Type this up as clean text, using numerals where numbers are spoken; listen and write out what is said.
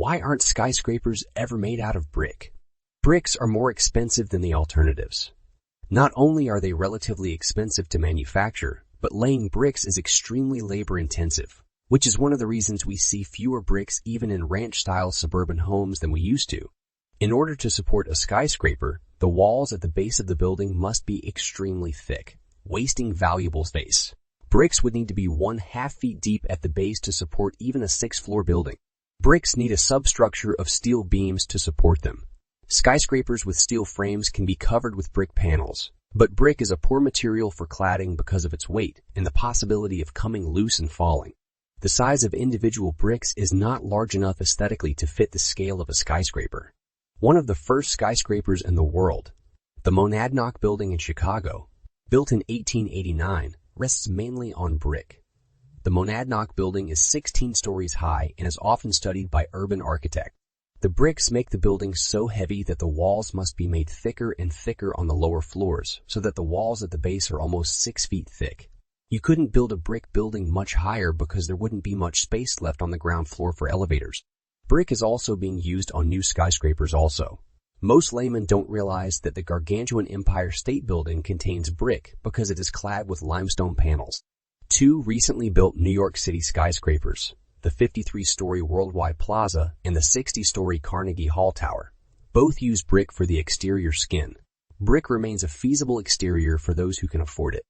Why aren't skyscrapers ever made out of brick? Bricks are more expensive than the alternatives. Not only are they relatively expensive to manufacture, but laying bricks is extremely labor-intensive, which is one of the reasons we see fewer bricks even in ranch-style suburban homes than we used to. In order to support a skyscraper, the walls at the base of the building must be extremely thick, wasting valuable space. Bricks would need to be 1/2 feet deep at the base to support even a 6th-floor building. Bricks need a substructure of steel beams to support them. Skyscrapers with steel frames can be covered with brick panels, but brick is a poor material for cladding because of its weight and the possibility of coming loose and falling. The size of individual bricks is not large enough aesthetically to fit the scale of a skyscraper. One of the first skyscrapers in the world, the Monadnock Building in Chicago, built in 1889, rests mainly on brick. The Monadnock Building is 16 stories high and is often studied by urban architects. The bricks make the building so heavy that the walls must be made thicker and thicker on the lower floors so that the walls at the base are almost 6 feet thick. You couldn't build a brick building much higher because there wouldn't be much space left on the ground floor for elevators. Brick is also being used on new skyscrapers also. Most laymen don't realize that the gargantuan Empire State Building contains brick because it is clad with limestone panels. Two recently built New York City skyscrapers, the 53-story Worldwide Plaza and the 60-story Carnegie Hall Tower, both use brick for the exterior skin. Brick remains a feasible exterior for those who can afford it.